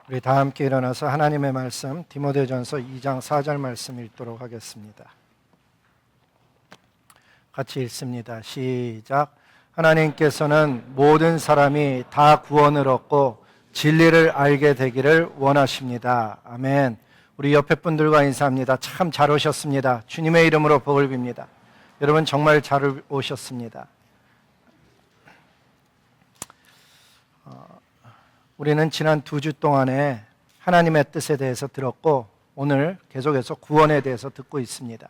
우리 다 함께 일어나서 하나님의 말씀 디모데전서 2장 4절 말씀 읽도록 하겠습니다. 같이 읽습니다. 시작. 하나님께서는 모든 사람이 다 구원을 얻고 진리를 알게 되기를 원하십니다. 아멘. 우리 옆에 분들과 인사합니다. 참 잘 오셨습니다. 주님의 이름으로 복을 빕니다. 여러분 정말 잘 오셨습니다. 우리는 지난 2주 동안에 하나님의 뜻에 대해서 들었고 오늘 계속해서 구원에 대해서 듣고 있습니다.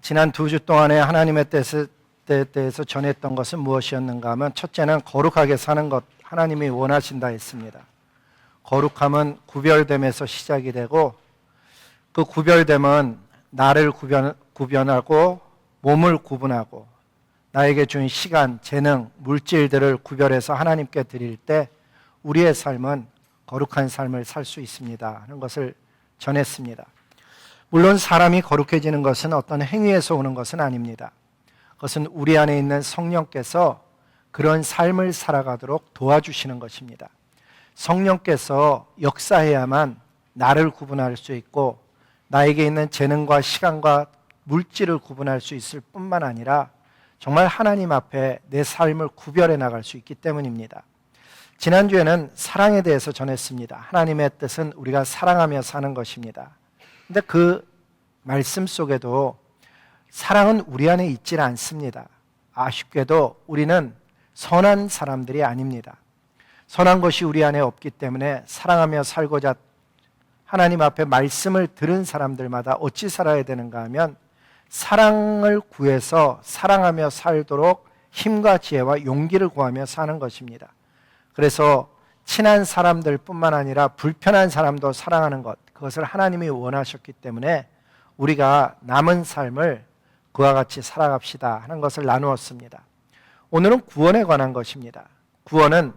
지난 2주 동안에 하나님의 뜻에 대해서 전했던 것은 무엇이었는가 하면 첫째는 거룩하게 사는 것 하나님이 원하신다 했습니다. 거룩함은 구별됨에서 시작이 되고 그 구별됨은 나를 구별하고 몸을 구분하고 나에게 준 시간, 재능, 물질들을 구별해서 하나님께 드릴 때 우리의 삶은 거룩한 삶을 살 수 있습니다 하는 것을 전했습니다. 물론 사람이 거룩해지는 것은 어떤 행위에서 오는 것은 아닙니다. 그것은 우리 안에 있는 성령께서 그런 삶을 살아가도록 도와주시는 것입니다. 성령께서 역사해야만 나를 구분할 수 있고 나에게 있는 재능과 시간과 물질을 구분할 수 있을 뿐만 아니라 정말 하나님 앞에 내 삶을 구별해 나갈 수 있기 때문입니다. 지난주에는 사랑에 대해서 전했습니다. 하나님의 뜻은 우리가 사랑하며 사는 것입니다. 그런데 그 말씀 속에도 사랑은 우리 안에 있지 않습니다. 아쉽게도 우리는 선한 사람들이 아닙니다. 선한 것이 우리 안에 없기 때문에 사랑하며 살고자 하나님 앞에 말씀을 들은 사람들마다 어찌 살아야 되는가 하면 사랑을 구해서 사랑하며 살도록 힘과 지혜와 용기를 구하며 사는 것입니다. 그래서 친한 사람들 뿐만 아니라 불편한 사람도 사랑하는 것, 그것을 하나님이 원하셨기 때문에 우리가 남은 삶을 그와 같이 살아갑시다 하는 것을 나누었습니다. 오늘은 구원에 관한 것입니다. 구원은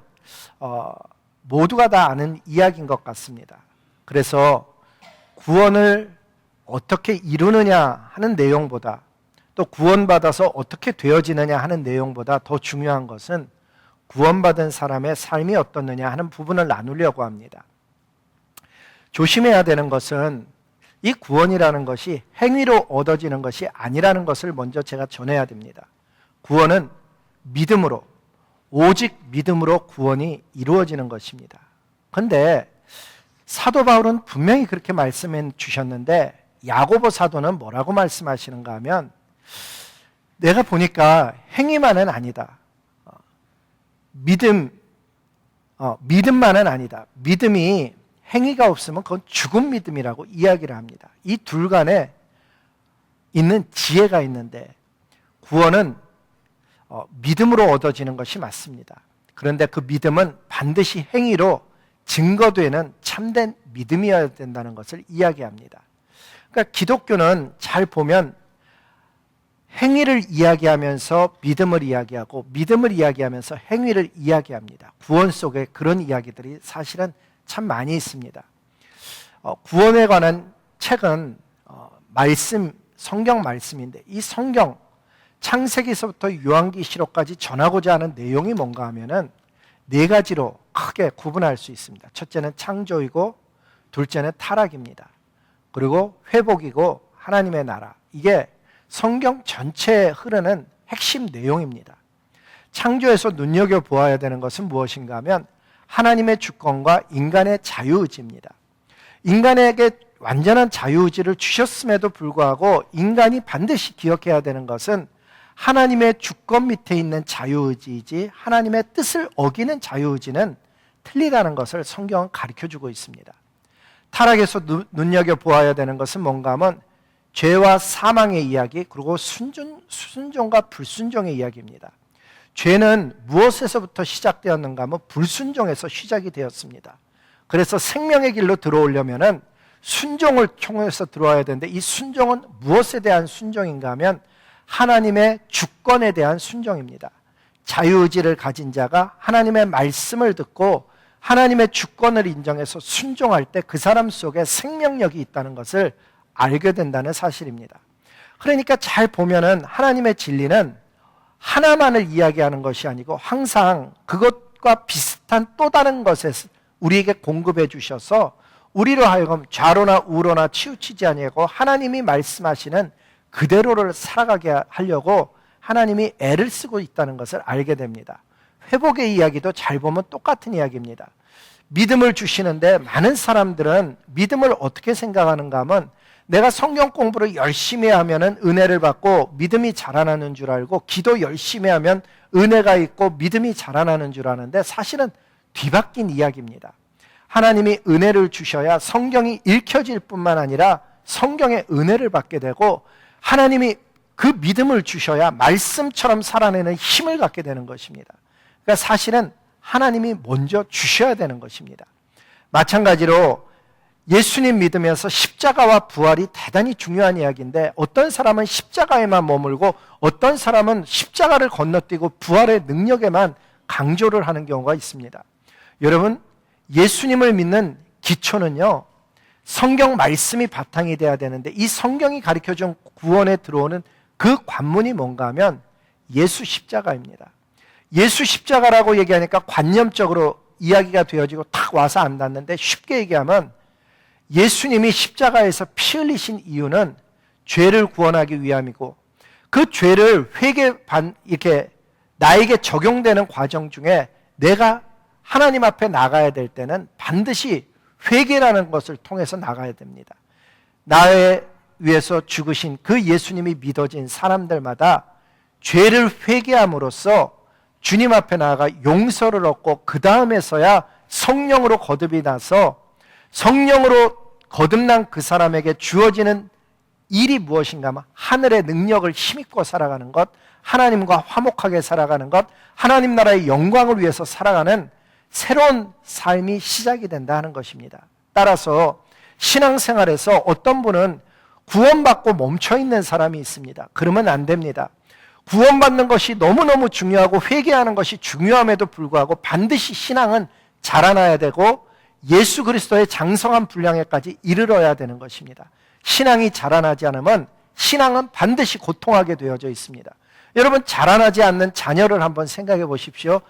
모두가 다 아는 이야기인 것 같습니다. 그래서 구원을 어떻게 이루느냐 하는 내용보다 또 구원받아서 어떻게 되어지느냐 하는 내용보다 더 중요한 것은 구원받은 사람의 삶이 어떻느냐 하는 부분을 나누려고 합니다. 조심해야 되는 것은 이 구원이라는 것이 행위로 얻어지는 것이 아니라는 것을 먼저 제가 전해야 됩니다. 구원은 믿음으로, 오직 믿음으로 구원이 이루어지는 것입니다. 그런데 사도 바울은 분명히 그렇게 말씀해 주셨는데 야고보 사도는 뭐라고 말씀하시는가 하면 내가 보니까 행위만은 아니다. 믿음만은 아니다. 믿음이 행위가 없으면 그건 죽은 믿음이라고 이야기를 합니다. 이 둘 간에 있는 지혜가 있는데 구원은 믿음으로 얻어지는 것이 맞습니다. 그런데 그 믿음은 반드시 행위로 증거되는 참된 믿음이어야 된다는 것을 이야기합니다. 그러니까 기독교는 잘 보면 행위를 이야기하면서 믿음을 이야기하고 믿음을 이야기하면서 행위를 이야기합니다. 구원 속에 그런 이야기들이 사실은 참 많이 있습니다. 구원에 관한 책은 성경 말씀인데 이 성경 창세기서부터 요한계시록까지 전하고자 하는 내용이 뭔가 하면은 4가지로 크게 구분할 수 있습니다. 첫째는 창조이고 둘째는 타락입니다. 그리고 회복이고 하나님의 나라. 이게 성경 전체에 흐르는 핵심 내용입니다. 창조에서 눈여겨보아야 되는 것은 무엇인가 하면 하나님의 주권과 인간의 자유의지입니다. 인간에게 완전한 자유의지를 주셨음에도 불구하고 인간이 반드시 기억해야 되는 것은 하나님의 주권 밑에 있는 자유의지이지 하나님의 뜻을 어기는 자유의지는 틀리다는 것을 성경은 가르쳐주고 있습니다. 타락에서 눈여겨보아야 되는 것은 뭔가 하면 죄와 사망의 이야기 그리고 순종과 불순종의 이야기입니다. 죄는 무엇에서부터 시작되었는가 하면 불순종에서 시작이 되었습니다. 그래서 생명의 길로 들어오려면 순종을 통해서 들어와야 되는데 이 순종은 무엇에 대한 순종인가 하면 하나님의 주권에 대한 순종입니다. 자유의지를 가진 자가 하나님의 말씀을 듣고 하나님의 주권을 인정해서 순종할 때 그 사람 속에 생명력이 있다는 것을 알게 된다는 사실입니다. 그러니까 잘 보면은 하나님의 진리는 하나만을 이야기하는 것이 아니고 항상 그것과 비슷한 또 다른 것에 우리에게 공급해 주셔서 우리로 하여금 좌로나 우로나 치우치지 아니하고 하나님이 말씀하시는 그대로를 살아가게 하려고 하나님이 애를 쓰고 있다는 것을 알게 됩니다. 회복의 이야기도 잘 보면 똑같은 이야기입니다. 믿음을 주시는데 많은 사람들은 믿음을 어떻게 생각하는가 하면 내가 성경 공부를 열심히 하면 은혜를 받고 믿음이 자라나는 줄 알고 기도 열심히 하면 은혜가 있고 믿음이 자라나는 줄 아는데 사실은 뒤바뀐 이야기입니다. 하나님이 은혜를 주셔야 성경이 읽혀질 뿐만 아니라 성경의 은혜를 받게 되고 하나님이 그 믿음을 주셔야 말씀처럼 살아내는 힘을 갖게 되는 것입니다. 그러니까 사실은 하나님이 먼저 주셔야 되는 것입니다. 마찬가지로 예수님 믿으면서 십자가와 부활이 대단히 중요한 이야기인데 어떤 사람은 십자가에만 머물고 어떤 사람은 십자가를 건너뛰고 부활의 능력에만 강조를 하는 경우가 있습니다. 여러분, 예수님을 믿는 기초는요, 성경 말씀이 바탕이 돼야 되는데 이 성경이 가르쳐준 구원에 들어오는 그 관문이 뭔가 하면 예수 십자가입니다. 예수 십자가라고 얘기하니까 관념적으로 이야기가 되어지고 탁 와서 안 닿는데 쉽게 얘기하면 예수님이 십자가에서 피 흘리신 이유는 죄를 구원하기 위함이고 그 죄를 이렇게 나에게 적용되는 과정 중에 내가 하나님 앞에 나가야 될 때는 반드시 회개라는 것을 통해서 나가야 됩니다. 나에 위해서 죽으신 그 예수님이 믿어진 사람들마다 죄를 회개함으로써 주님 앞에 나아가 용서를 얻고 그 다음에서야 성령으로 거듭이 나서 성령으로 거듭난 그 사람에게 주어지는 일이 무엇인가 하면 하늘의 능력을 힘입고 살아가는 것, 하나님과 화목하게 살아가는 것, 하나님 나라의 영광을 위해서 살아가는 새로운 삶이 시작이 된다 하는 것입니다. 따라서 신앙생활에서 어떤 분은 구원받고 멈춰있는 사람이 있습니다. 그러면 안 됩니다. 구원받는 것이 너무너무 중요하고 회개하는 것이 중요함에도 불구하고 반드시 신앙은 자라나야 되고 예수 그리스도의 장성한 분량에까지 이르러야 되는 것입니다. 신앙이 자라나지 않으면 신앙은 반드시 고통하게 되어져 있습니다. 여러분, 자라나지 않는 자녀를 한번 생각해 보십시오.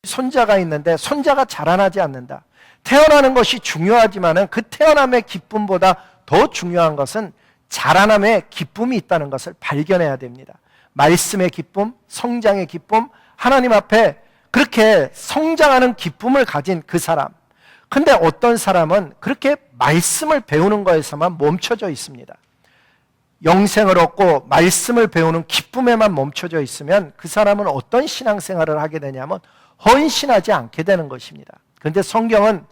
손자가 있는데 손자가 자라나지 않는다. 태어나는 것이 중요하지만 그 태어남의 기쁨보다 더 중요한 것은 자라남의 기쁨이 있다는 것을 발견해야 됩니다. 말씀의 기쁨, 성장의 기쁨, 하나님 앞에 그렇게 성장하는 기쁨을 가진 그 사람. 근데 어떤 사람은 그렇게 말씀을 배우는 거에서만 멈춰져 있습니다. 영생을 얻고 말씀을 배우는 기쁨에만 멈춰져 있으면 그 사람은 어떤 신앙생활을 하게 되냐면 헌신하지 않게 되는 것입니다. 그런데 성경은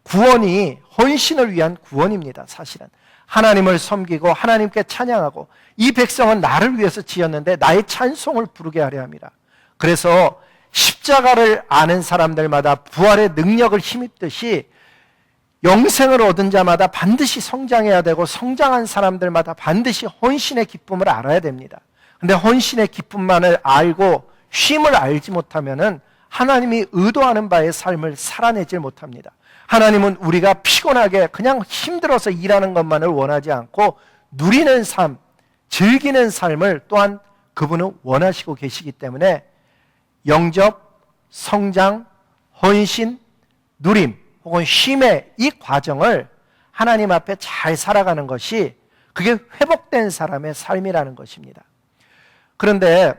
구원이 헌신을 위한 구원입니다. 사실은 하나님을 섬기고 하나님께 찬양하고 이 백성은 나를 위해서 지었는데 나의 찬송을 부르게 하려 함이라. 그래서 십자가를 아는 사람들마다 부활의 능력을 힘입듯이 영생을 얻은 자마다 반드시 성장해야 되고 성장한 사람들마다 반드시 헌신의 기쁨을 알아야 됩니다. 그런데 헌신의 기쁨만을 알고 쉼을 알지 못하면은 하나님이 의도하는 바의 삶을 살아내질 못합니다. 하나님은 우리가 피곤하게 그냥 힘들어서 일하는 것만을 원하지 않고 누리는 삶, 즐기는 삶을 또한 그분은 원하시고 계시기 때문에 영접, 성장, 헌신, 누림 혹은 쉼의 이 과정을 하나님 앞에 잘 살아가는 것이 그게 회복된 사람의 삶이라는 것입니다. 그런데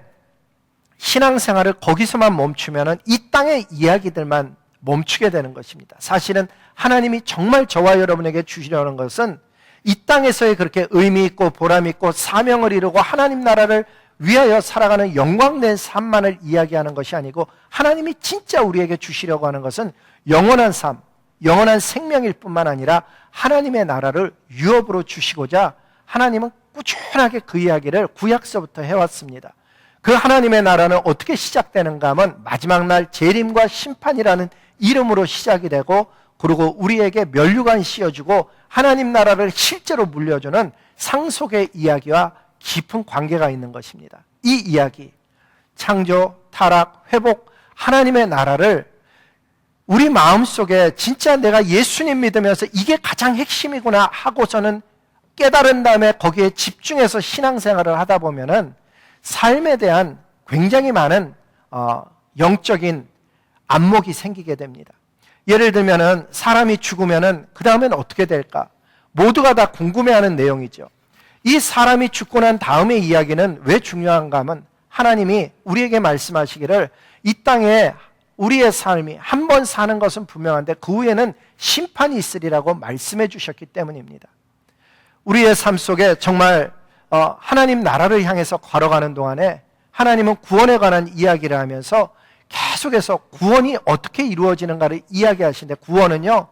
신앙생활을 거기서만 멈추면 이 땅의 이야기들만 멈추게 되는 것입니다. 사실은 하나님이 정말 저와 여러분에게 주시려는 것은 이 땅에서의 그렇게 의미 있고 보람 있고 사명을 이루고 하나님 나라를 위하여 살아가는 영광된 삶만을 이야기하는 것이 아니고 하나님이 진짜 우리에게 주시려고 하는 것은 영원한 삶, 영원한 생명일 뿐만 아니라 하나님의 나라를 유업으로 주시고자 하나님은 꾸준하게 그 이야기를 구약서부터 해왔습니다. 그 하나님의 나라는 어떻게 시작되는가 하면 마지막 날 재림과 심판이라는 이름으로 시작이 되고 그리고 우리에게 면류관 씌워주고 하나님 나라를 실제로 물려주는 상속의 이야기와 깊은 관계가 있는 것입니다. 이 이야기, 창조, 타락, 회복, 하나님의 나라를 우리 마음속에 진짜 내가 예수님 믿으면서 이게 가장 핵심이구나 하고서는 깨달은 다음에 거기에 집중해서 신앙생활을 하다 보면은 삶에 대한 굉장히 많은 영적인 안목이 생기게 됩니다. 예를 들면은 사람이 죽으면은 그 다음엔 어떻게 될까? 모두가 다 궁금해하는 내용이죠. 이 사람이 죽고 난 다음의 이야기는 왜 중요한가 하면 하나님이 우리에게 말씀하시기를 이 땅에 우리의 삶이 한 번 사는 것은 분명한데 그 후에는 심판이 있으리라고 말씀해 주셨기 때문입니다. 우리의 삶 속에 정말 하나님 나라를 향해서 걸어가는 동안에 하나님은 구원에 관한 이야기를 하면서 계속해서 구원이 어떻게 이루어지는가를 이야기하시는데 구원은요,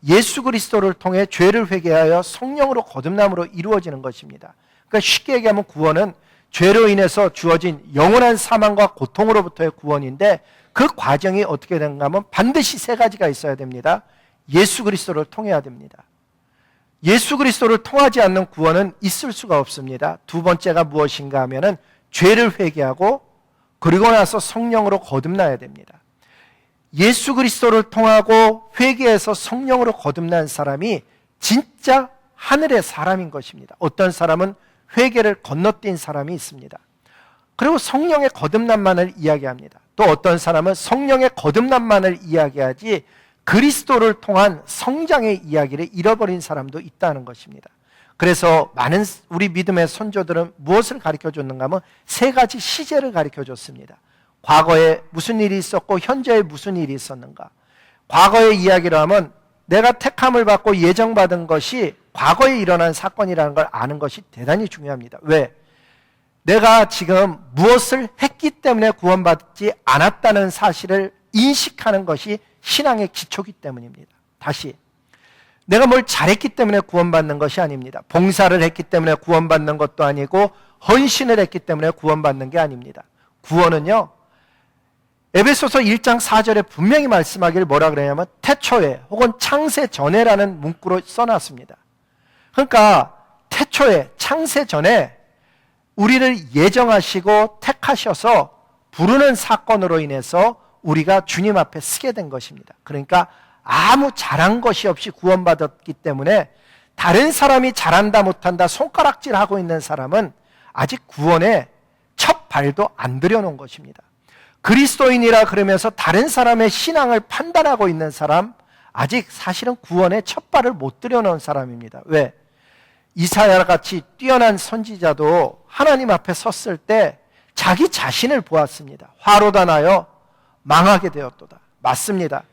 예수 그리스도를 통해 죄를 회개하여 성령으로 거듭남으로 이루어지는 것입니다. 그러니까 쉽게 얘기하면 구원은 죄로 인해서 주어진 영원한 사망과 고통으로부터의 구원인데 그 과정이 어떻게 되는가 하면 반드시 세 가지가 있어야 됩니다. 예수 그리스도를 통해야 됩니다. 예수 그리스도를 통하지 않는 구원은 있을 수가 없습니다. 두 번째가 무엇인가 하면은 죄를 회개하고 그리고 나서 성령으로 거듭나야 됩니다. 예수 그리스도를 통하고 회개해서 성령으로 거듭난 사람이 진짜 하늘의 사람인 것입니다. 어떤 사람은 회개를 건너뛴 사람이 있습니다. 그리고 성령의 거듭남만을 이야기합니다. 또 어떤 사람은 성령의 거듭남만을 이야기하지 그리스도를 통한 성장의 이야기를 잃어버린 사람도 있다는 것입니다. 그래서 많은 우리 믿음의 선조들은 무엇을 가르쳐줬는가 하면 세 가지 시제를 가르쳐줬습니다. 과거에 무슨 일이 있었고 현재에 무슨 일이 있었는가. 과거의 이야기를 하면 내가 택함을 받고 예정받은 것이 과거에 일어난 사건이라는 걸 아는 것이 대단히 중요합니다. 왜? 내가 지금 무엇을 했기 때문에 구원받지 않았다는 사실을 인식하는 것이 신앙의 기초이기 때문입니다. 다시, 내가 뭘 잘했기 때문에 구원받는 것이 아닙니다. 봉사를 했기 때문에 구원받는 것도 아니고 헌신을 했기 때문에 구원받는 게 아닙니다. 구원은요, 에베소서 1장 4절에 분명히 말씀하기를 뭐라 그러냐면 태초에 혹은 창세 전에라는 문구로 써놨습니다. 그러니까 태초에 창세 전에 우리를 예정하시고 택하셔서 부르는 사건으로 인해서 우리가 주님 앞에 서게 된 것입니다. 그러니까 아무 잘한 것이 없이 구원받았기 때문에 다른 사람이 잘한다 못한다 손가락질하고 있는 사람은 아직 구원에 첫 발도 안 들여놓은 것입니다. 그리스도인이라 그러면서 다른 사람의 신앙을 판단하고 있는 사람, 아직 사실은 구원에 첫 발을 못 들여놓은 사람입니다. 왜? 이사야 같이 뛰어난 선지자도 하나님 앞에 섰을 때 자기 자신을 보았습니다. 화로다 나여 망하게 되었도다. 맞습니다.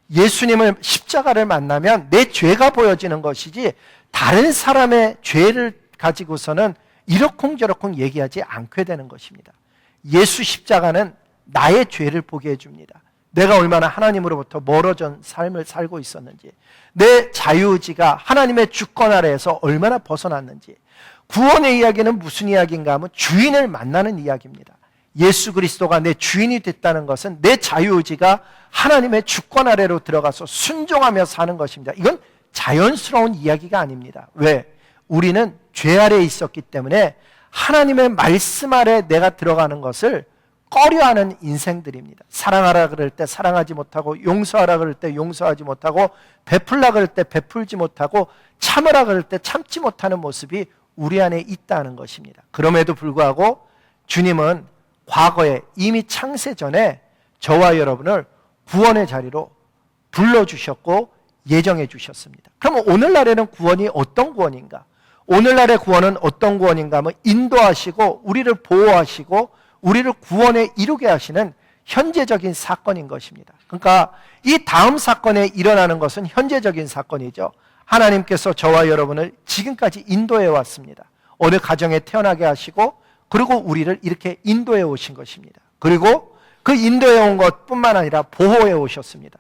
예수님을 십자가를 만나면 내 죄가 보여지는 것이지 다른 사람의 죄를 가지고서는 이러쿵저러쿵 얘기하지 않게 되는 것입니다. 예수 십자가는 나의 죄를 보게 해줍니다. 내가 얼마나 하나님으로부터 멀어진 삶을 살고 있었는지, 내 자유의지가 하나님의 주권 아래에서 얼마나 벗어났는지. 구원의 이야기는 무슨 이야기인가 하면 주인을 만나는 이야기입니다. 예수 그리스도가 내 주인이 됐다는 것은 내 자유의지가 하나님의 주권 아래로 들어가서 순종하며 사는 것입니다. 이건 자연스러운 이야기가 아닙니다. 왜? 우리는 죄 아래에 있었기 때문에 하나님의 말씀 아래 내가 들어가는 것을 꺼려하는 인생들입니다. 사랑하라 그럴 때 사랑하지 못하고, 용서하라 그럴 때 용서하지 못하고, 베풀라 그럴 때 베풀지 못하고, 참으라 그럴 때 참지 못하는 모습이 우리 안에 있다는 것입니다. 그럼에도 불구하고 주님은 과거에 이미 창세 전에 저와 여러분을 구원의 자리로 불러주셨고 예정해 주셨습니다. 그럼 오늘날에는 구원이 어떤 구원인가? 오늘날의 구원은 어떤 구원인가 하면 인도하시고 우리를 보호하시고 우리를 구원에 이루게 하시는 현재적인 사건인 것입니다. 그러니까 이 다음 사건에 일어나는 것은 현재적인 사건이죠. 하나님께서 저와 여러분을 지금까지 인도해 왔습니다. 어느 가정에 태어나게 하시고 그리고 우리를 이렇게 인도해 오신 것입니다. 그리고 그 인도해 온 것뿐만 아니라 보호해 오셨습니다.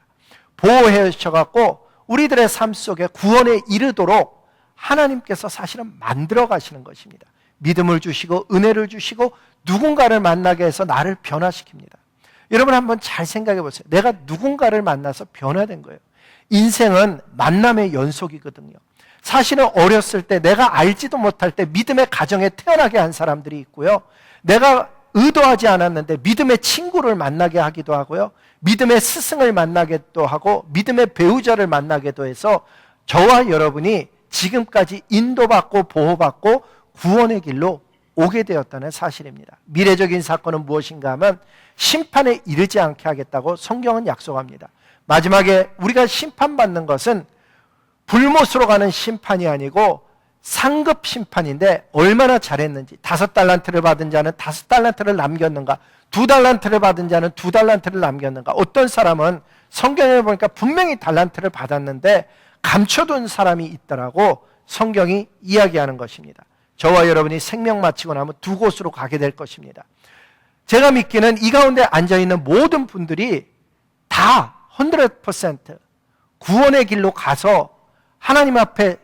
보호해 오셔갖고 우리들의 삶 속에 구원에 이르도록 하나님께서 사실은 만들어 가시는 것입니다. 믿음을 주시고 은혜를 주시고 누군가를 만나게 해서 나를 변화시킵니다. 여러분 한번 잘 생각해 보세요. 내가 누군가를 만나서 변화된 거예요. 인생은 만남의 연속이거든요. 사실은 어렸을 때 내가 알지도 못할 때 믿음의 가정에 태어나게 한 사람들이 있고요. 내가 의도하지 않았는데 믿음의 친구를 만나게 하기도 하고요. 믿음의 스승을 만나기도 하고 믿음의 배우자를 만나기도 해서 저와 여러분이 지금까지 인도받고 보호받고 구원의 길로 오게 되었다는 사실입니다. 미래적인 사건은 무엇인가 하면 심판에 이르지 않게 하겠다고 성경은 약속합니다. 마지막에 우리가 심판받는 것은 불못으로 가는 심판이 아니고 상급 심판인데 얼마나 잘했는지, 5달란트를 받은 자는 5달란트를 남겼는가, 2달란트를 받은 자는 2달란트를 남겼는가. 어떤 사람은 성경에 보니까 분명히 달란트를 받았는데 감춰둔 사람이 있더라고 성경이 이야기하는 것입니다. 저와 여러분이 생명 마치고 나면 두 곳으로 가게 될 것입니다. 제가 믿기는 이 가운데 앉아있는 모든 분들이 다 100% 구원의 길로 가서 하나님 앞에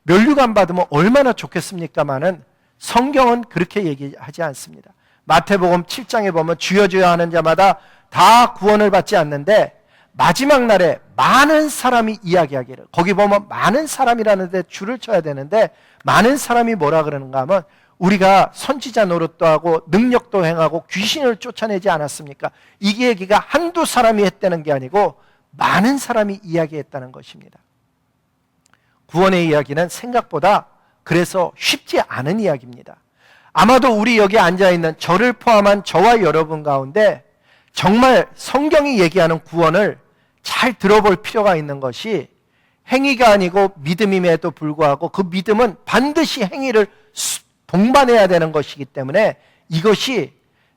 면류관 받으면 얼마나 좋겠습니까마는 성경은 그렇게 얘기하지 않습니다. 마태복음 7장에 보면 주여 주여 하는 자마다 다 구원을 받지 않는데 마지막 날에 많은 사람이 이야기하기를, 거기 보면 많은 사람이라는 데 줄을 쳐야 되는데 많은 사람이 뭐라 그러는가 하면 우리가 선지자 노릇도 하고 능력도 행하고 귀신을 쫓아내지 않았습니까? 이 얘기가 한두 사람이 했다는 게 아니고 많은 사람이 이야기했다는 것입니다. 구원의 이야기는 생각보다 그래서 쉽지 않은 이야기입니다. 아마도 우리 여기 앉아있는 저를 포함한 저와 여러분 가운데 정말 성경이 얘기하는 구원을 잘 들어볼 필요가 있는 것이 행위가 아니고 믿음임에도 불구하고 그 믿음은 반드시 행위를 동반해야 되는 것이기 때문에 이것이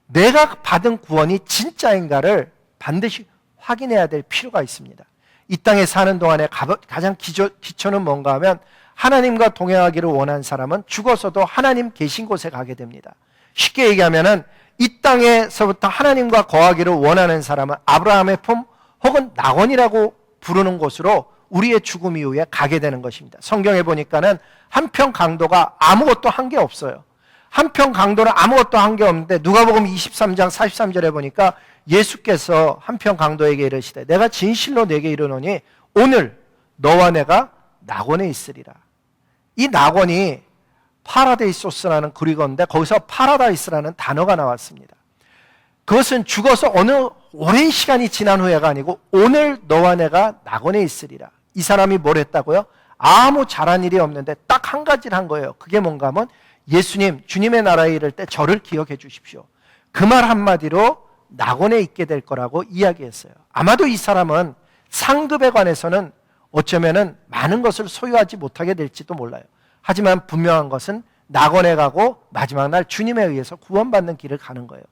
내가 받은 구원이 진짜인가를 반드시 확인해야 될 필요가 있습니다. 이 땅에 사는 동안에 가장 기초는 뭔가 하면 하나님과 동행하기를 원한 사람은 죽어서도 하나님 계신 곳에 가게 됩니다. 쉽게 얘기하면 이 땅에서부터 하나님과 거하기를 원하는 사람은 아브라함의 품 혹은 낙원이라고 부르는 곳으로 우리의 죽음 이후에 가게 되는 것입니다. 성경에 보니까는 한평 강도가 아무것도 한 게 없어요. 한평 강도는 아무것도 한 게 없는데 누가복음 23장 43절에 보니까 예수께서 한평 강도에게 이르시되 내가 진실로 내게 이르노니 오늘 너와 내가 낙원에 있으리라. 이 낙원이 파라데이소스라는 그리거인데 거기서 파라다이스라는 단어가 나왔습니다. 그것은 죽어서 어느 오랜 시간이 지난 후에가 아니고 오늘 너와 내가 낙원에 있으리라. 이 사람이 뭘 했다고요? 아무 잘한 일이 없는데 딱 한 가지를 한 거예요. 그게 뭔가 하면 예수님, 주님의 나라에 이를 때 저를 기억해 주십시오. 그 말 한마디로 낙원에 있게 될 거라고 이야기했어요. 아마도 이 사람은 상급에 관해서는 어쩌면은 많은 것을 소유하지 못하게 될지도 몰라요. 하지만 분명한 것은 낙원에 가고 마지막 날 주님에 의해서 구원받는 길을 가는 거예요.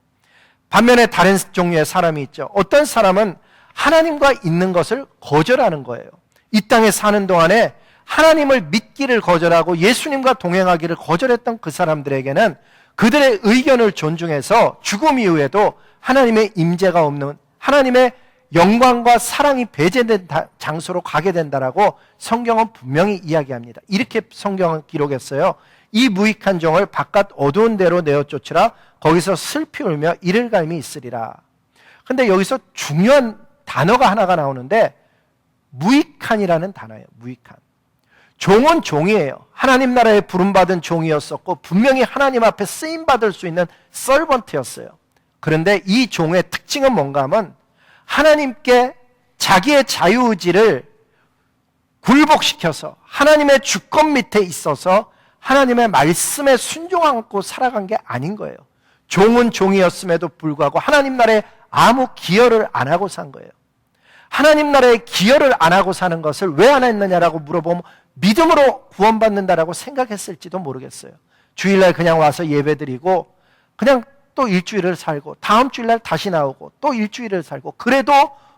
반면에 다른 종류의 사람이 있죠. 어떤 사람은 하나님과 있는 것을 거절하는 거예요. 이 땅에 사는 동안에 하나님을 믿기를 거절하고 예수님과 동행하기를 거절했던 그 사람들에게는 그들의 의견을 존중해서 죽음 이후에도 하나님의 임재가 없는 하나님의 영광과 사랑이 배제된 장소로 가게 된다라고 성경은 분명히 이야기합니다. 이렇게 성경은 기록했어요. 이 무익한 종을 바깥 어두운 데로 내어 쫓으라. 거기서 슬피 울며 이를 갈미 있으리라. 근데 여기서 중요한 단어가 하나가 나오는데 무익한이라는 단어예요. 무익한. 종은 종이에요. 하나님 나라에 부름받은 종이었었고 분명히 하나님 앞에 쓰임받을 수 있는 서번트였어요. 그런데 이 종의 특징은 뭔가 하면 하나님께 자기의 자유의지를 굴복시켜서 하나님의 주권 밑에 있어서 하나님의 말씀에 순종하고 살아간 게 아닌 거예요. 종은 종이었음에도 불구하고 하나님 나라에 아무 기여를 안 하고 산 거예요. 하나님 나라에 기여를 안 하고 사는 것을 왜 안 했느냐라고 물어보면 믿음으로 구원받는다라고 생각했을지도 모르겠어요. 주일날 그냥 와서 예배드리고 그냥 또 일주일을 살고 다음 주일날 다시 나오고 또 일주일을 살고 그래도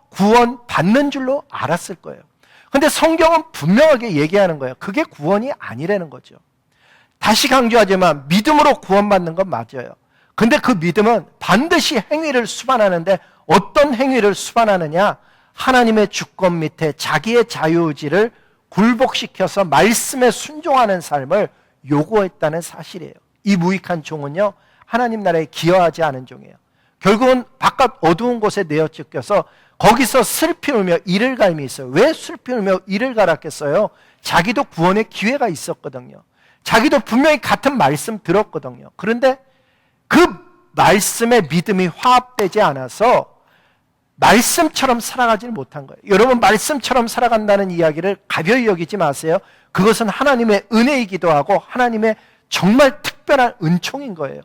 구원 받는 줄로 알았을 거예요. 근데 성경은 분명하게 얘기하는 거예요. 그게 구원이 아니라는 거죠. 다시 강조하지만 믿음으로 구원받는 건 맞아요. 근데 그 믿음은 반드시 행위를 수반하는데 어떤 행위를 수반하느냐? 하나님의 주권 밑에 자기의 자유의지를 굴복시켜서 말씀에 순종하는 삶을 요구했다는 사실이에요. 이 무익한 종은요, 하나님 나라에 기여하지 않은 종이에요. 결국은 바깥 어두운 곳에 내어 쫓겨서 거기서 슬피 울며 이를 갈미 있어요. 왜 슬피 울며 이를 갈았겠어요? 자기도 구원의 기회가 있었거든요. 자기도 분명히 같은 말씀 들었거든요. 그런데 그 말씀에 믿음이 화합되지 않아서 말씀처럼 살아가지를 못한 거예요. 여러분, 말씀처럼 살아간다는 이야기를 가벼이 여기지 마세요. 그것은 하나님의 은혜이기도 하고 하나님의 정말 특별한 은총인 거예요.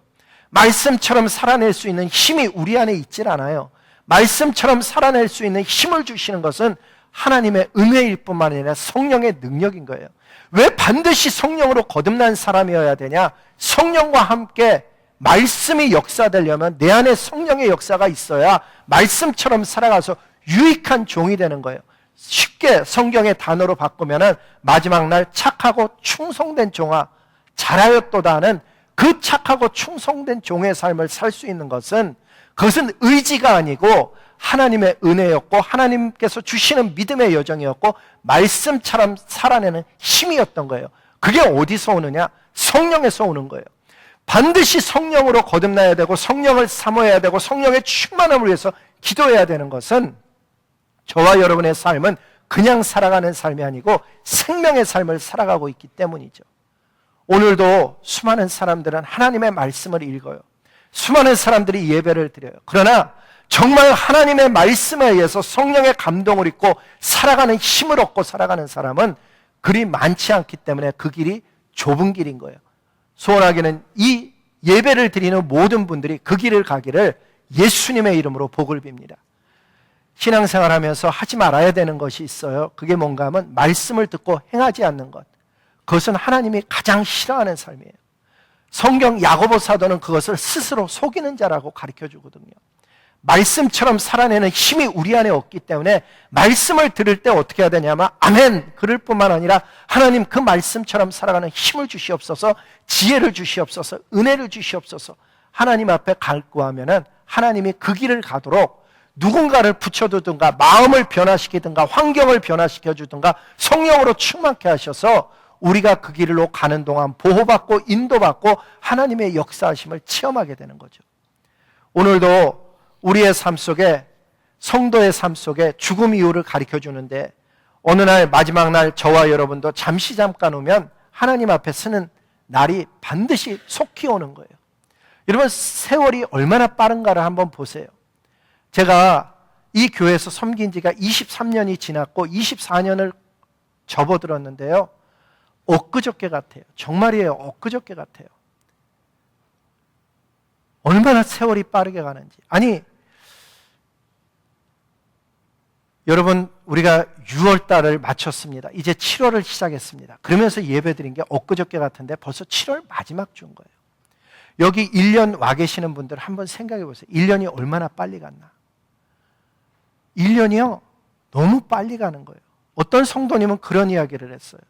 말씀처럼 살아낼 수 있는 힘이 우리 안에 있질 않아요. 말씀처럼 살아낼 수 있는 힘을 주시는 것은 하나님의 은혜일 뿐만 아니라 성령의 능력인 거예요. 왜 반드시 성령으로 거듭난 사람이어야 되냐? 성령과 함께 말씀이 역사되려면 내 안에 성령의 역사가 있어야 말씀처럼 살아가서 유익한 종이 되는 거예요. 쉽게 성경의 단어로 바꾸면은 마지막 날 착하고 충성된 종아 잘하였도다는 그 착하고 충성된 종의 삶을 살 수 있는 것은 그것은 의지가 아니고 하나님의 은혜였고 하나님께서 주시는 믿음의 여정이었고 말씀처럼 살아내는 힘이었던 거예요. 그게 어디서 오느냐? 성령에서 오는 거예요. 반드시 성령으로 거듭나야 되고 성령을 사모해야 되고 성령의 충만함을 위해서 기도해야 되는 것은 저와 여러분의 삶은 그냥 살아가는 삶이 아니고 생명의 삶을 살아가고 있기 때문이죠. 오늘도 수많은 사람들은 하나님의 말씀을 읽어요. 수많은 사람들이 예배를 드려요. 그러나 정말 하나님의 말씀에 의해서 성령의 감동을 입고 살아가는 힘을 얻고 살아가는 사람은 그리 많지 않기 때문에 그 길이 좁은 길인 거예요. 소원하기는 이 예배를 드리는 모든 분들이 그 길을 가기를 예수님의 이름으로 복을 빕니다. 신앙생활하면서 하지 말아야 되는 것이 있어요. 그게 뭔가 하면 말씀을 듣고 행하지 않는 것. 그것은 하나님이 가장 싫어하는 삶이에요. 성경 야고보 사도는 그것을 스스로 속이는 자라고 가르쳐 주거든요. 말씀처럼 살아내는 힘이 우리 안에 없기 때문에 말씀을 들을 때 어떻게 해야 되냐면 아멘 그럴 뿐만 아니라 하나님 그 말씀처럼 살아가는 힘을 주시옵소서, 지혜를 주시옵소서, 은혜를 주시옵소서. 하나님 앞에 갈구하면은 하나님이 그 길을 가도록 누군가를 붙여두든가 마음을 변화시키든가 환경을 변화시켜 주든가 성령으로 충만케 하셔서 우리가 그 길로 가는 동안 보호받고 인도받고 하나님의 역사하심을 체험하게 되는 거죠. 오늘도 우리의 삶 속에 성도의 삶 속에 죽음 이유를 가르쳐 주는데 어느 날 마지막 날 저와 여러분도 잠깐 오면 하나님 앞에 서는 날이 반드시 속히 오는 거예요. 여러분 세월이 얼마나 빠른가를 한번 보세요. 제가 이 교회에서 섬긴 지가 23년이 지났고 24년을 접어들었는데요. 엊그저께 같아요. 정말이에요. 엊그저께 같아요. 얼마나 세월이 빠르게 가는지. 아니 여러분 우리가 6월 달을 마쳤습니다. 이제 7월을 시작했습니다. 그러면서 예배드린 게 엊그저께 같은데 벌써 7월 마지막 주인 거예요. 여기 1년 와 계시는 분들 한번 생각해 보세요. 1년이 얼마나 빨리 갔나. 1년이요 너무 빨리 가는 거예요. 어떤 성도님은 그런 이야기를 했어요.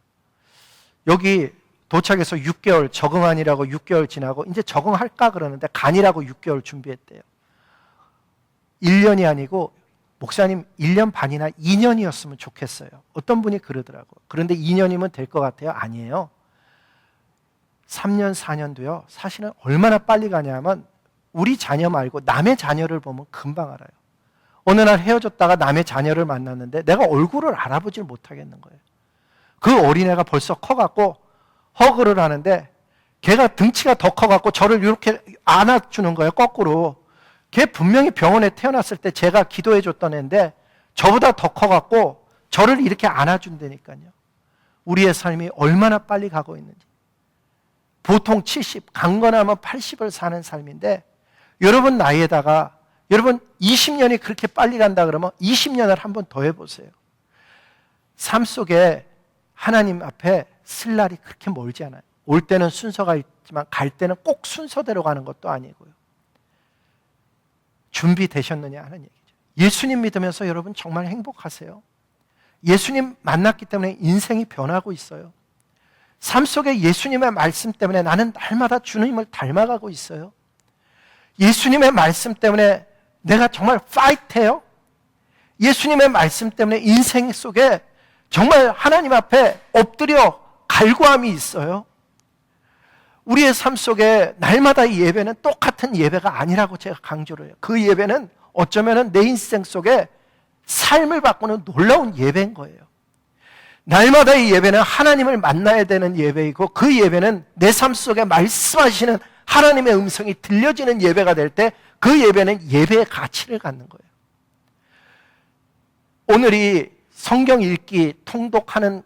여기 도착해서 6개월 적응하니라고 6개월 지나고 이제 적응할까 그러는데 간이라고 6개월 준비했대요. 1년이 아니고 목사님 1년 반이나 2년이었으면 좋겠어요. 어떤 분이 그러더라고요. 그런데 2년이면 될 것 같아요? 아니에요. 3년, 4년도요. 사실은 얼마나 빨리 가냐면 우리 자녀 말고 남의 자녀를 보면 금방 알아요. 어느 날 헤어졌다가 남의 자녀를 만났는데 내가 얼굴을 알아보질 못하겠는 거예요. 그 어린애가 벌써 커갖고 허그를 하는데 걔가 등치가 더 커갖고 저를 이렇게 안아주는 거예요. 거꾸로. 걔 분명히 병원에 태어났을 때 제가 기도해 줬던 애인데 저보다 더 커갖고 저를 이렇게 안아준다니까요. 우리의 삶이 얼마나 빨리 가고 있는지. 보통 70, 강건하면 80을 사는 삶인데 여러분 나이에다가 여러분 20년이 그렇게 빨리 간다 그러면 20년을 한번 더 해보세요. 삶 속에 하나님 앞에 쓸 날이 그렇게 멀지 않아요. 올 때는 순서가 있지만 갈 때는 꼭 순서대로 가는 것도 아니고요. 준비되셨느냐 하는 얘기죠. 예수님 믿으면서 여러분 정말 행복하세요. 예수님 만났기 때문에 인생이 변하고 있어요. 삶 속에 예수님의 말씀 때문에 나는 날마다 주님을 닮아가고 있어요. 예수님의 말씀 때문에 내가 정말 파이트해요. 예수님의 말씀 때문에 인생 속에 정말 하나님 앞에 엎드려 갈구함이 있어요. 우리의 삶 속에 날마다 이 예배는 똑같은 예배가 아니라고 제가 강조를 해요. 그 예배는 어쩌면 내 인생 속에 삶을 바꾸는 놀라운 예배인 거예요. 날마다 이 예배는 하나님을 만나야 되는 예배이고 그 예배는 내 삶 속에 말씀하시는 하나님의 음성이 들려지는 예배가 될 때 그 예배는 예배의 가치를 갖는 거예요. 오늘이 성경 읽기 통독하는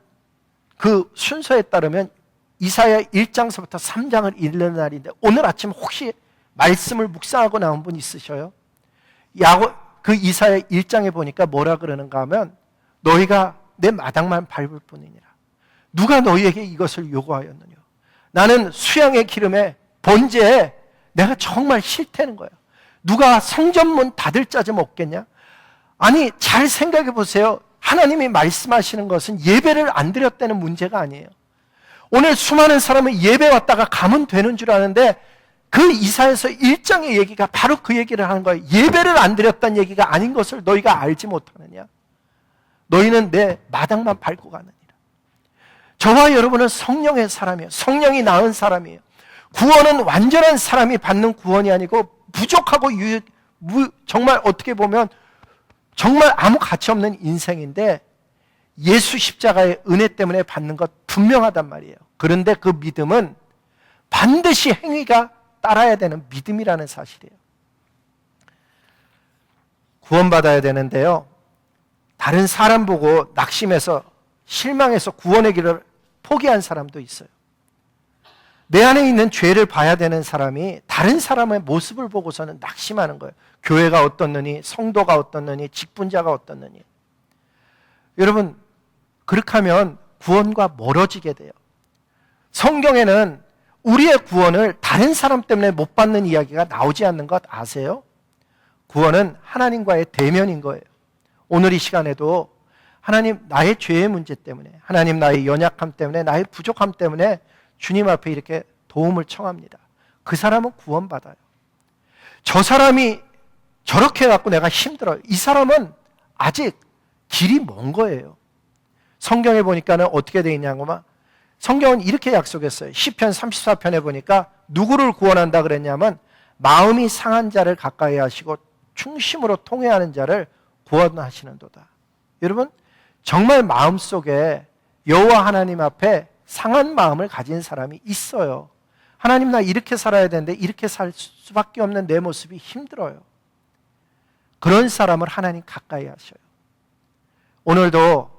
그 순서에 따르면 이사야 1장서부터 3장을 읽는 날인데 오늘 아침 혹시 말씀을 묵상하고 나온 분 있으셔요? 그 이사야 1장에 보니까 뭐라 그러는가 하면 너희가 내 마당만 밟을 뿐이니라. 누가 너희에게 이것을 요구하였느냐. 나는 수양의 기름에 번제에 내가 정말 싫다는 거야. 누가 성전문 닫을 짜증 없겠냐? 아니, 잘 생각해 보세요. 하나님이 말씀하시는 것은 예배를 안 드렸다는 문제가 아니에요. 오늘 수많은 사람은 예배 왔다가 가면 되는 줄 아는데 그 이사야서 1장의 얘기가 바로 그 얘기를 하는 거예요. 예배를 안 드렸다는 얘기가 아닌 것을 너희가 알지 못하느냐? 너희는 내 마당만 밟고 가느니라. 저와 여러분은 성령의 사람이에요. 성령이 낳은 사람이에요. 구원은 완전한 사람이 받는 구원이 아니고 부족하고 정말 어떻게 보면 정말 아무 가치 없는 인생인데 예수 십자가의 은혜 때문에 받는 것 분명하단 말이에요. 그런데 그 믿음은 반드시 행위가 따라야 되는 믿음이라는 사실이에요. 구원받아야 되는데요, 다른 사람 보고 낙심해서 실망해서 구원의 길을 포기한 사람도 있어요. 내 안에 있는 죄를 봐야 되는 사람이 다른 사람의 모습을 보고서는 낙심하는 거예요. 교회가 어떻느니, 성도가 어떻느니, 직분자가 어떻느니. 여러분, 그렇게 하면 구원과 멀어지게 돼요. 성경에는 우리의 구원을 다른 사람 때문에 못 받는 이야기가 나오지 않는 것 아세요? 구원은 하나님과의 대면인 거예요. 오늘 이 시간에도 하나님, 나의 죄의 문제 때문에, 하나님, 나의 연약함 때문에, 나의 부족함 때문에 주님 앞에 이렇게 도움을 청합니다. 그 사람은 구원받아요. 저 사람이 저렇게 해갖고 내가 힘들어요. 이 사람은 아직 길이 먼 거예요. 성경에 보니까는 어떻게 되어 있냐고만, 성경은 이렇게 약속했어요. 시편 34편에 보니까 누구를 구원한다 그랬냐면 마음이 상한 자를 가까이 하시고 충심으로 통회하는 자를 구원하시는도다. 여러분, 정말 마음속에 여호와 하나님 앞에 상한 마음을 가진 사람이 있어요. 하나님, 나 이렇게 살아야 되는데 이렇게 살 수밖에 없는 내 모습이 힘들어요. 그런 사람을 하나님 가까이 하셔요. 오늘도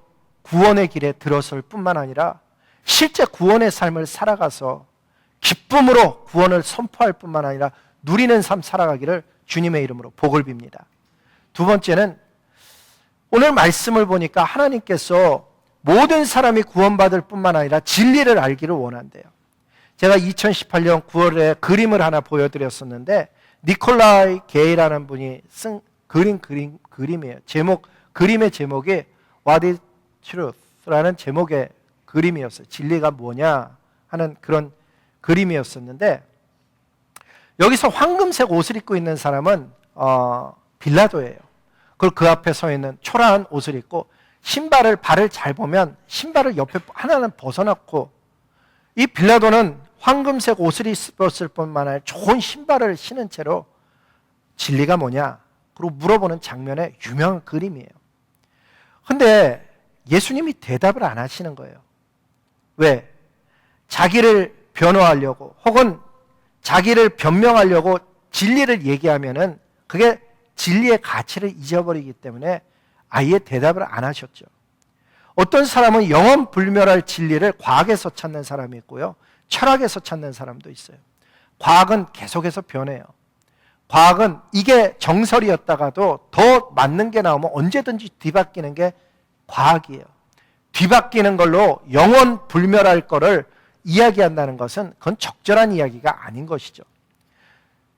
구원의 길에 들어설 뿐만 아니라 실제 구원의 삶을 살아가서 기쁨으로 구원을 선포할 뿐만 아니라 누리는 삶 살아가기를 주님의 이름으로 복을 빕니다. 두 번째는 오늘 말씀을 보니까 하나님께서 모든 사람이 구원받을 뿐만 아니라 진리를 알기를 원한대요. 제가 2018년 9월에 그림을 하나 보여드렸었는데 니콜라이 게이라는 분이 쓴 그림이에요. 그림의 제목이 What is Truth라는 제목의 그림이었어요. 진리가 뭐냐 하는 그런 그림이었었는데, 여기서 황금색 옷을 입고 있는 사람은 빌라도예요. 그리고 그 앞에 서 있는 초라한 옷을 입고 발을 잘 보면 신발을 옆에 하나는 벗어놓고, 이 빌라도는 황금색 옷을 입었을 뿐만 아니라 좋은 신발을 신은 채로 진리가 뭐냐? 그리고 물어보는 장면의 유명한 그림이에요. 근데 예수님이 대답을 안 하시는 거예요. 왜? 자기를 변호하려고 혹은 자기를 변명하려고 진리를 얘기하면은 그게 진리의 가치를 잊어버리기 때문에 아예 대답을 안 하셨죠. 어떤 사람은 영원 불멸할 진리를 과학에서 찾는 사람이 있고요, 철학에서 찾는 사람도 있어요. 과학은 계속해서 변해요. 과학은 이게 정설이었다가도 더 맞는 게 나오면 언제든지 뒤바뀌는 게 과학이에요. 뒤바뀌는 걸로 영원 불멸할 거를 이야기한다는 것은 그건 적절한 이야기가 아닌 것이죠.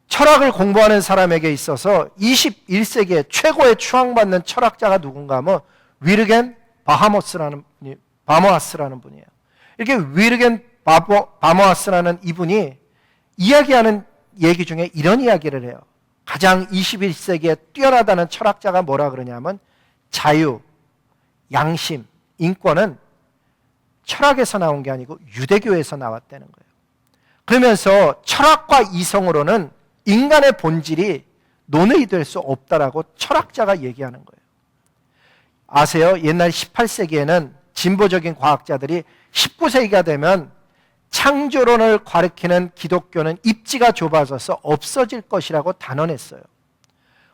철학을 공부하는 사람에게 있어서 21세기에 최고의 추앙받는 철학자가 누군가 하면 위르겐 바모아스라는 분이에요. 이렇게 위르겐 바모아스라는 이분이 이야기하는 얘기 중에 이런 이야기를 해요. 가장 21세기에 뛰어나다는 철학자가 뭐라 그러냐면 자유, 양심, 인권은 철학에서 나온 게 아니고 유대교에서 나왔다는 거예요. 그러면서 철학과 이성으로는 인간의 본질이 논의될 수 없다라고 철학자가 얘기하는 거예요. 아세요? 옛날 18세기에는 진보적인 과학자들이 19세기가 되면 창조론을 가리키는 기독교는 입지가 좁아져서 없어질 것이라고 단언했어요.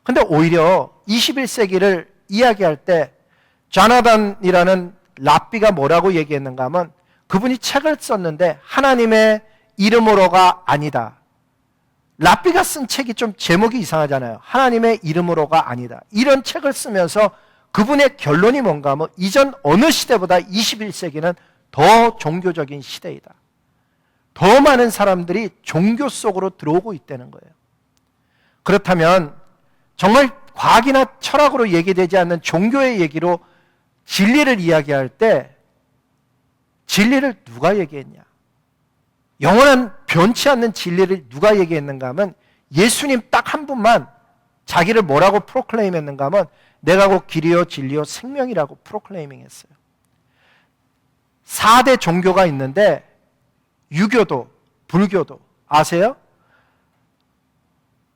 근데 오히려 21세기를 이야기할 때 조나단이라는 랍비가 뭐라고 얘기했는가 하면, 그분이 책을 썼는데 하나님의 이름으로가 아니다, 랍비가 쓴 책이 좀 제목이 이상하잖아요. 하나님의 이름으로가 아니다. 이런 책을 쓰면서 그분의 결론이 뭔가 하면 이전 어느 시대보다 21세기는 더 종교적인 시대이다. 더 많은 사람들이 종교 속으로 들어오고 있다는 거예요. 그렇다면 정말 과학이나 철학으로 얘기되지 않는 종교의 얘기로 진리를 이야기할 때 진리를 누가 얘기했냐? 영원한 변치 않는 진리를 누가 얘기했는가 하면 예수님 딱 한 분만 자기를 뭐라고 프로클레임 했는가 하면 내가 곧 길이요 진리요 생명이라고 프로클레이밍 했어요. 4대 종교가 있는데 유교도, 불교도 아세요?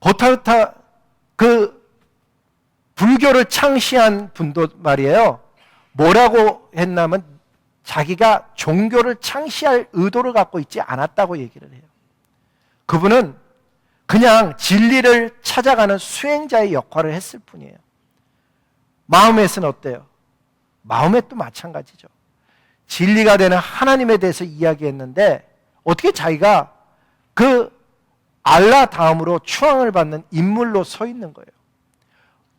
고타르타 그 불교를 창시한 분도 말이에요. 뭐라고 했냐면 자기가 종교를 창시할 의도를 갖고 있지 않았다고 얘기를 해요. 그분은 그냥 진리를 찾아가는 수행자의 역할을 했을 뿐이에요. 마음에서는 어때요? 마음에도 마찬가지죠. 진리가 되는 하나님에 대해서 이야기했는데 어떻게 자기가 그 알라 다음으로 추앙을 받는 인물로 서 있는 거예요.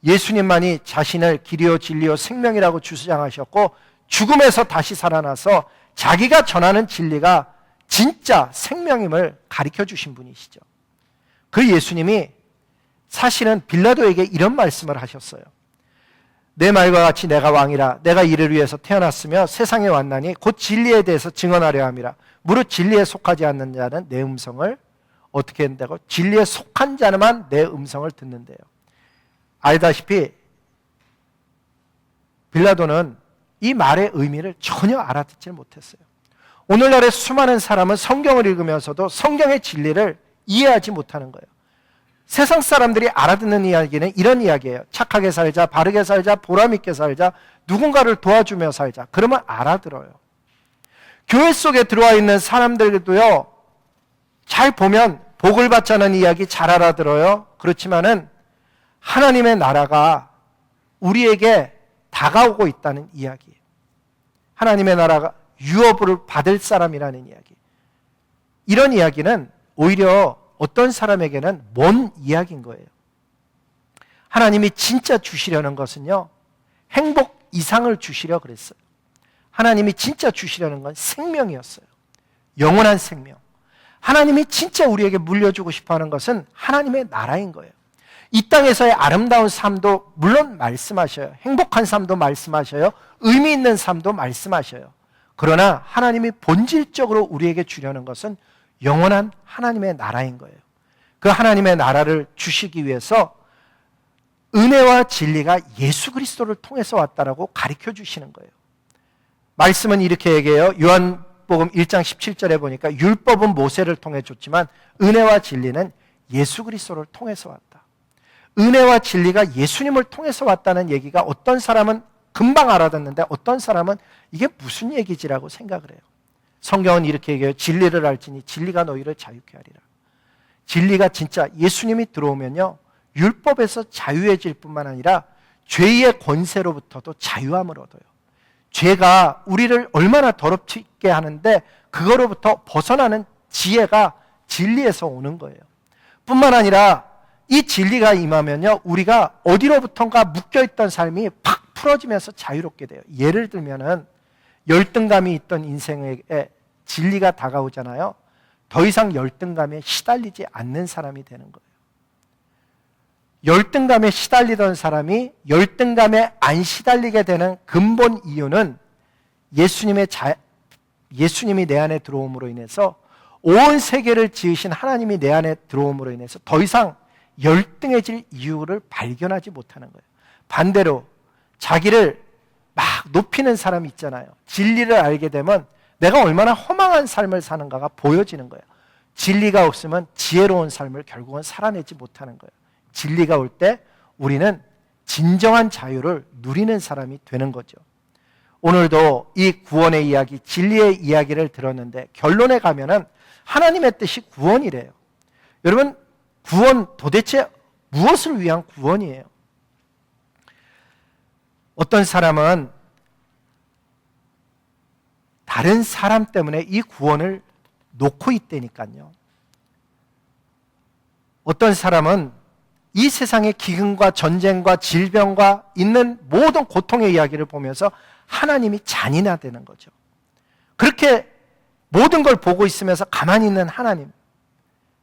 예수님만이 자신을 길이요 진리요 생명이라고 주장하셨고 죽음에서 다시 살아나서 자기가 전하는 진리가 진짜 생명임을 가르쳐 주신 분이시죠. 그 예수님이 사실은 빌라도에게 이런 말씀을 하셨어요. 내 말과 같이 내가 왕이라. 내가 이를 위해서 태어났으며 세상에 왔나니 곧 진리에 대해서 증언하려 함이라. 무릇 진리에 속하지 않는 자는 내 음성을 어떻게 한다고? 진리에 속한 자만 내 음성을 듣는데요. 알다시피 빌라도는 이 말의 의미를 전혀 알아듣지 못했어요. 오늘날의 수많은 사람은 성경을 읽으면서도 성경의 진리를 이해하지 못하는 거예요. 세상 사람들이 알아듣는 이야기는 이런 이야기예요. 착하게 살자, 바르게 살자, 보람 있게 살자, 누군가를 도와주며 살자. 그러면 알아들어요. 교회 속에 들어와 있는 사람들도요, 잘 보면 복을 받자는 이야기 잘 알아들어요. 그렇지만은 하나님의 나라가 우리에게 다가오고 있다는 이야기예요. 하나님의 나라가 유업을 받을 사람이라는 이야기. 이런 이야기는 오히려 어떤 사람에게는 먼 이야기인 거예요. 하나님이 진짜 주시려는 것은요, 행복 이상을 주시려 그랬어요. 하나님이 진짜 주시려는 건 생명이었어요. 영원한 생명. 하나님이 진짜 우리에게 물려주고 싶어하는 것은 하나님의 나라인 거예요. 이 땅에서의 아름다운 삶도 물론 말씀하셔요. 행복한 삶도 말씀하셔요. 의미 있는 삶도 말씀하셔요. 그러나 하나님이 본질적으로 우리에게 주려는 것은 영원한 하나님의 나라인 거예요. 그 하나님의 나라를 주시기 위해서 은혜와 진리가 예수 그리스도를 통해서 왔다라고 가르쳐 주시는 거예요. 말씀은 이렇게 얘기해요. 요한복음 1장 17절에 보니까 율법은 모세를 통해 줬지만 은혜와 진리는 예수 그리스도를 통해서 왔다. 은혜와 진리가 예수님을 통해서 왔다는 얘기가 어떤 사람은 금방 알아듣는데 어떤 사람은 이게 무슨 얘기지라고 생각을 해요. 성경은 이렇게 얘기해요. 진리를 알지니 진리가 너희를 자유케 하리라. 진리가 진짜 예수님이 들어오면요, 율법에서 자유해질 뿐만 아니라 죄의 권세로부터도 자유함을 얻어요. 죄가 우리를 얼마나 더럽게 하는데 그거로부터 벗어나는 지혜가 진리에서 오는 거예요. 뿐만 아니라 이 진리가 임하면요, 우리가 어디로부턴가 묶여있던 삶이 팍 풀어지면서 자유롭게 돼요. 예를 들면은 열등감이 있던 인생에 진리가 다가오잖아요. 더 이상 열등감에 시달리지 않는 사람이 되는 거예요. 열등감에 시달리던 사람이 열등감에 안 시달리게 되는 근본 이유는 예수님이 내 안에 들어옴으로 인해서 온 세계를 지으신 하나님이 내 안에 들어옴으로 인해서 더 이상 열등해질 이유를 발견하지 못하는 거예요. 반대로 자기를 막 높이는 사람이 있잖아요. 진리를 알게 되면 내가 얼마나 허망한 삶을 사는가가 보여지는 거예요. 진리가 없으면 지혜로운 삶을 결국은 살아내지 못하는 거예요. 진리가 올 때 우리는 진정한 자유를 누리는 사람이 되는 거죠. 오늘도 이 구원의 이야기, 진리의 이야기를 들었는데 결론에 가면은 하나님의 뜻이 구원이래요. 여러분, 구원 도대체 무엇을 위한 구원이에요? 어떤 사람은 다른 사람 때문에 이 구원을 놓고 있다니까요. 어떤 사람은 이 세상의 기근과 전쟁과 질병과 있는 모든 고통의 이야기를 보면서 하나님이 잔인하다는 거죠. 그렇게 모든 걸 보고 있으면서 가만히 있는 하나님,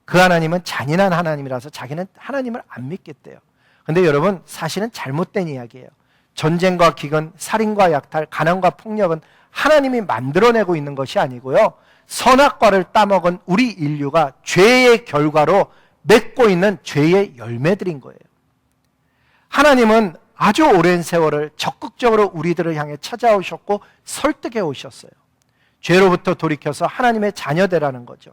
그 하나님은 잔인한 하나님이라서 자기는 하나님을 안 믿겠대요. 근데 여러분, 사실은 잘못된 이야기예요. 전쟁과 기근, 살인과 약탈, 가난과 폭력은 하나님이 만들어내고 있는 것이 아니고요, 선악과를 따먹은 우리 인류가 죄의 결과로 맺고 있는 죄의 열매들인 거예요. 하나님은 아주 오랜 세월을 적극적으로 우리들을 향해 찾아오셨고 설득해 오셨어요. 죄로부터 돌이켜서 하나님의 자녀되라는 거죠.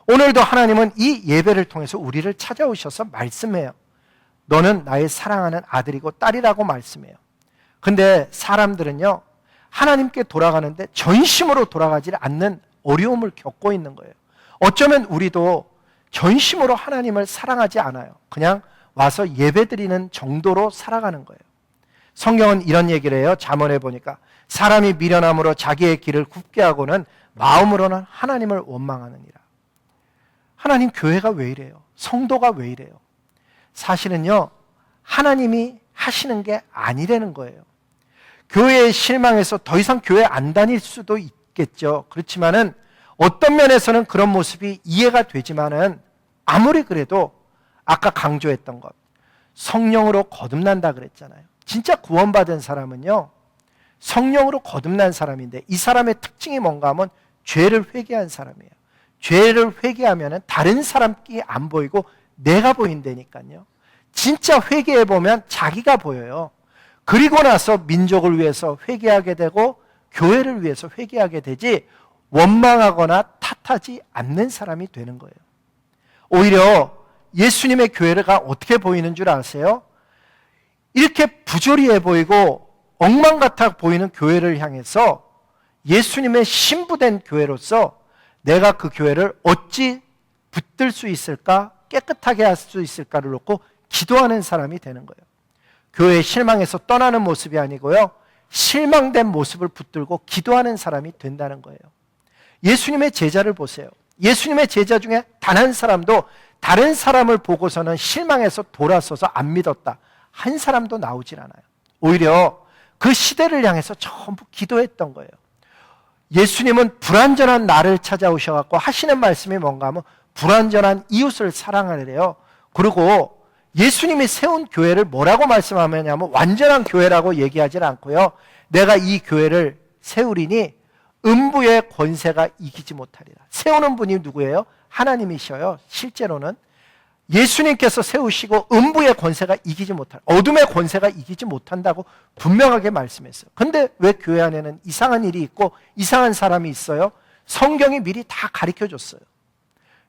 오늘도 하나님은 이 예배를 통해서 우리를 찾아오셔서 말씀해요. 너는 나의 사랑하는 아들이고 딸이라고 말씀해요. 근데 사람들은요, 하나님께 돌아가는데 전심으로 돌아가지 않는 어려움을 겪고 있는 거예요. 어쩌면 우리도 전심으로 하나님을 사랑하지 않아요. 그냥 와서 예배드리는 정도로 살아가는 거예요. 성경은 이런 얘기를 해요. 잠언에 보니까 사람이 미련함으로 자기의 길을 굽게 하고는 마음으로는 하나님을 원망하느니라. 하나님 교회가 왜 이래요? 성도가 왜 이래요? 사실은요, 하나님이 하시는 게 아니라는 거예요. 교회에 실망해서 더 이상 교회 안 다닐 수도 있겠죠. 그렇지만은 어떤 면에서는 그런 모습이 이해가 되지만은 아무리 그래도 아까 강조했던 것, 성령으로 거듭난다 그랬잖아요. 진짜 구원받은 사람은요, 성령으로 거듭난 사람인데 이 사람의 특징이 뭔가 하면 죄를 회개한 사람이에요. 죄를 회개하면 다른 사람끼리 안 보이고 내가 보인다니까요. 진짜 회개해보면 자기가 보여요. 그리고 나서 민족을 위해서 회개하게 되고 교회를 위해서 회개하게 되지 원망하거나 탓하지 않는 사람이 되는 거예요. 오히려 예수님의 교회가 어떻게 보이는 줄 아세요? 이렇게 부조리해 보이고 엉망 같아 보이는 교회를 향해서 예수님의 신부된 교회로서 내가 그 교회를 어찌 붙들 수 있을까, 깨끗하게 할 수 있을까를 놓고 기도하는 사람이 되는 거예요. 교회에 실망해서 떠나는 모습이 아니고요, 실망된 모습을 붙들고 기도하는 사람이 된다는 거예요. 예수님의 제자를 보세요. 예수님의 제자 중에 단 한 사람도 다른 사람을 보고서는 실망해서 돌아서서 안 믿었다, 한 사람도 나오질 않아요. 오히려 그 시대를 향해서 전부 기도했던 거예요. 예수님은 불완전한 나를 찾아오셔갖고 하시는 말씀이 뭔가 하면 불완전한 이웃을 사랑하래요. 그리고 예수님이 세운 교회를 뭐라고 말씀하냐면 완전한 교회라고 얘기하지 않고요, 내가 이 교회를 세우리니 음부의 권세가 이기지 못하리라. 세우는 분이 누구예요? 하나님이셔요. 실제로는 예수님께서 세우시고 음부의 권세가 이기지 못한다, 어둠의 권세가 이기지 못한다고 분명하게 말씀했어요. 근데 왜 교회 안에는 이상한 일이 있고 이상한 사람이 있어요? 성경이 미리 다 가르쳐줬어요.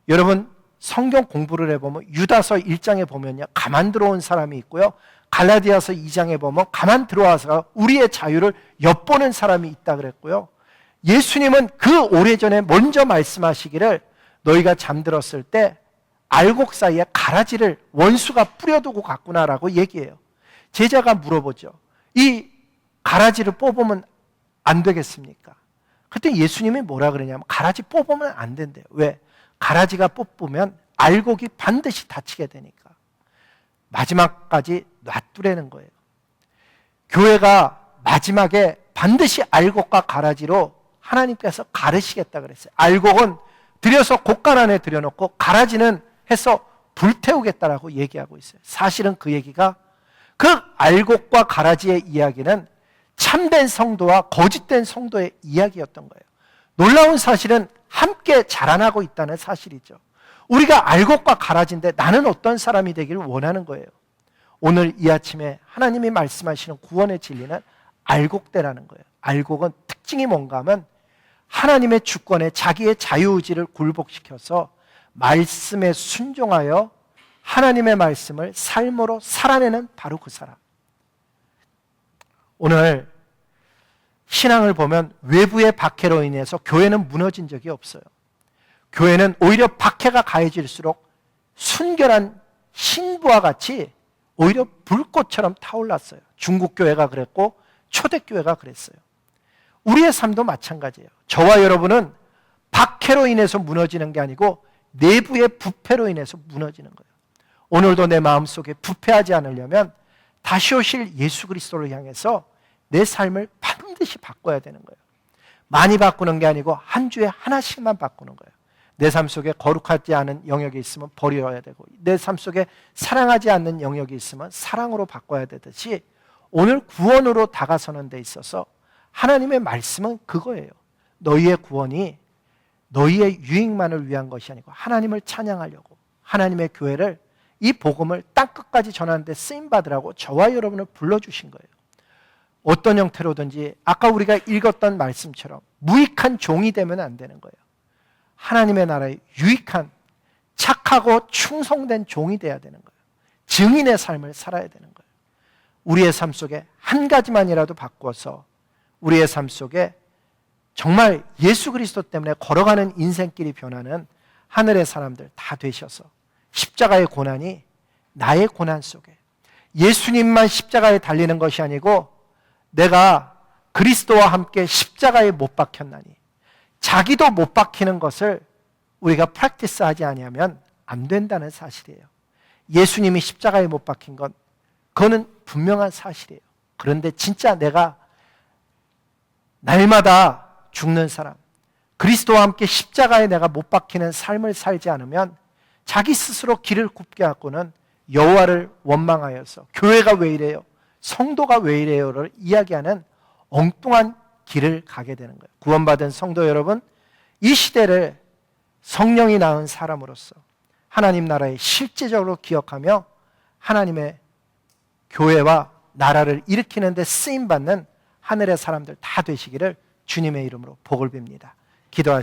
여러분, 성경 공부를 해보면 유다서 1장에 보면요, 가만 들어온 사람이 있고요, 갈라디아서 2장에 보면 가만 들어와서 우리의 자유를 엿보는 사람이 있다 그랬고요, 예수님은 그 오래전에 먼저 말씀하시기를 너희가 잠들었을 때 알곡 사이에 가라지를 원수가 뿌려두고 갔구나라고 얘기해요. 제자가 물어보죠. 이 가라지를 뽑으면 안 되겠습니까? 그때 예수님이 뭐라 그러냐면 가라지 뽑으면 안 된대요. 왜? 가라지가 뽑으면 알곡이 반드시 다치게 되니까. 마지막까지 놔두라는 거예요. 교회가 마지막에 반드시 알곡과 가라지로 하나님께서 가르시겠다 그랬어요. 알곡은 들여서 곡간 안에 들여놓고 가라지는 해서 불태우겠다라고 얘기하고 있어요. 사실은 그 얘기가, 그 알곡과 가라지의 이야기는 참된 성도와 거짓된 성도의 이야기였던 거예요. 놀라운 사실은 함께 자라나고 있다는 사실이죠. 우리가 알곡과 가라지인데 나는 어떤 사람이 되기를 원하는 거예요. 오늘 이 아침에 하나님이 말씀하시는 구원의 진리는 알곡대라는 거예요. 알곡은 특징이 뭔가 하면 하나님의 주권에 자기의 자유의지를 굴복시켜서 말씀에 순종하여 하나님의 말씀을 삶으로 살아내는 바로 그 사람. 오늘 신앙을 보면 외부의 박해로 인해서 교회는 무너진 적이 없어요. 교회는 오히려 박해가 가해질수록 순결한 신부와 같이 오히려 불꽃처럼 타올랐어요. 중국 교회가 그랬고 초대교회가 그랬어요. 우리의 삶도 마찬가지예요. 저와 여러분은 박해로 인해서 무너지는 게 아니고 내부의 부패로 인해서 무너지는 거예요. 오늘도 내 마음속에 부패하지 않으려면 다시 오실 예수 그리스도를 향해서 내 삶을 반드시 바꿔야 되는 거예요. 많이 바꾸는 게 아니고 한 주에 하나씩만 바꾸는 거예요. 내 삶 속에 거룩하지 않은 영역이 있으면 버려야 되고, 내 삶 속에 사랑하지 않는 영역이 있으면 사랑으로 바꿔야 되듯이, 오늘 구원으로 다가서는 데 있어서 하나님의 말씀은 그거예요. 너희의 구원이 너희의 유익만을 위한 것이 아니고 하나님을 찬양하려고, 하나님의 교회를, 이 복음을 땅끝까지 전하는 데 쓰임받으라고 저와 여러분을 불러주신 거예요. 어떤 형태로든지 아까 우리가 읽었던 말씀처럼 무익한 종이 되면 안 되는 거예요. 하나님의 나라에 유익한, 착하고 충성된 종이 돼야 되는 거예요. 증인의 삶을 살아야 되는 거예요. 우리의 삶 속에 한 가지만이라도 바꿔서 우리의 삶 속에 정말 예수 그리스도 때문에 걸어가는 인생길이 변하는 하늘의 사람들 다 되셔서, 십자가의 고난이 나의 고난 속에 예수님만 십자가에 달리는 것이 아니고 내가 그리스도와 함께 십자가에 못 박혔나니, 자기도 못 박히는 것을 우리가 프랙티스 하지 아니하면 안 된다는 사실이에요. 예수님이 십자가에 못 박힌 건 그거는 분명한 사실이에요. 그런데 진짜 내가 날마다 죽는 사람, 그리스도와 함께 십자가에 내가 못 박히는 삶을 살지 않으면 자기 스스로 길을 굽게 하고는 여호와를 원망하여서 교회가 왜 이래요? 성도가 왜 이래요를 이야기하는 엉뚱한 길을 가게 되는 거예요. 구원받은 성도 여러분, 이 시대를 성령이 낳은 사람으로서 하나님 나라에 실제적으로 기억하며 하나님의 교회와 나라를 일으키는 데 쓰임받는 하늘의 사람들 다 되시기를 주님의 이름으로 복을 빕니다. 기도하시겠습니다.